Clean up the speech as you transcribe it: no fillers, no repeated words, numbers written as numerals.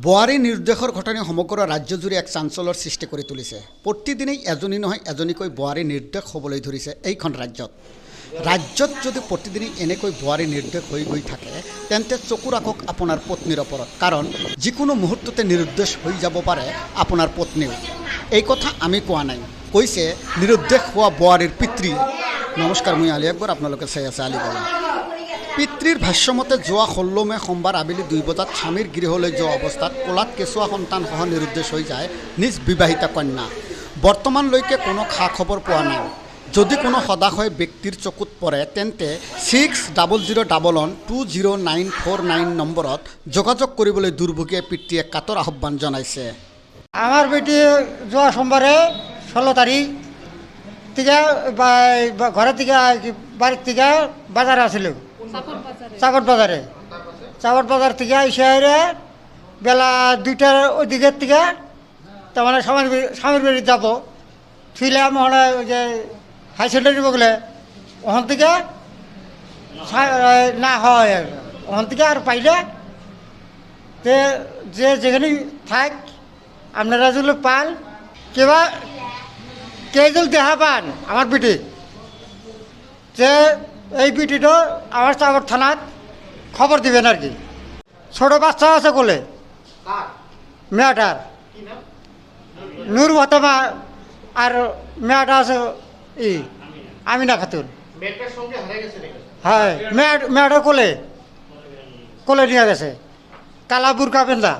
বোৱাৰী নিৰ্দেশৰ ঘটনাই সমগ্ৰ ৰাজ্যজুৰি এক চাঞ্চল্যৰ সৃষ্টি কৰি তুলিছে। প্ৰতিদিনেই এজনী নহয় এজনীকৈ বোৱাৰী নিৰ্দেশ হ'বলৈ ধৰিছে এইখন ৰাজ্যত। ৰাজ্যত যদি প্ৰতিদিনেই এনেকৈ বোৱাৰী নিৰ্দেশ হৈ গৈ থাকে তেন্তে চকু ৰাখক আপোনাৰ পত্নীৰ ওপৰত, কাৰণ যিকোনো মুহূৰ্ততে নিৰুদ্দেশ হৈ যাব পাৰে আপোনাৰ পত্নীও। এই কথা আমি কোৱা নাই, কৈছে নিৰুদ্দেশ হোৱা বোৱাৰীৰ পিতৃ। নমস্কাৰ, মই আলী আকবৰ, আপোনালোকে চাই আছে আলীগড়। পিতৃৰ ভাষ্যমতে যোৱা 16 মে সোমবাৰ আবেলি 2 বজাত স্বামীৰ গৃহলৈ যোৱা অৱস্থাত কোলাত কেঁচুৱা সন্তানসহ নিৰুদ্দেশ হৈ যায় নিজ বিবাহিতা কন্যা। বৰ্তমানলৈকে কোনো খা খবৰ পোৱা নাই। যদি কোনো সদাশয় ব্যক্তিৰ চকুত পৰে তেন্তে 600011200949 নম্বৰত যোগাযোগ কৰিবলৈ দুৰ্ভগীয়া পিতৃয়ে কাতৰ আহ্বান জনাইছে। আমার বেটি যাওয়া সোমবারে 16 তারিখ থেকে ঘরের থেকে বাড়ির থেকে বাজারে আসছিল, চাকর বাজার থেকে এসে বেলা 2টার ওই দিকের থেকে তার মানে স্বামীর বাড়ি যাবো ছিলাম হলে ওই যে হাই সেকেন্ডারি বগলে ওখান থেকে না হয় ওখান থেকে আর পাইলে যে যেখানে থাক আপনারা যদি পান কেবা কে যদি দেখা পান আমার বিটি যে এই বিটিটা আমার চাকর থানাত খবর দিবেন আর কি। ছোট বাচ্চা আছে কোলে মেয়েটার নূর ভতমা আর মেয়েটা আছে আমিনা খাতুন। হ্যাঁ মেয়েটা কোলে নিয়ে গেছে, কালা বুরকা পেন্দা।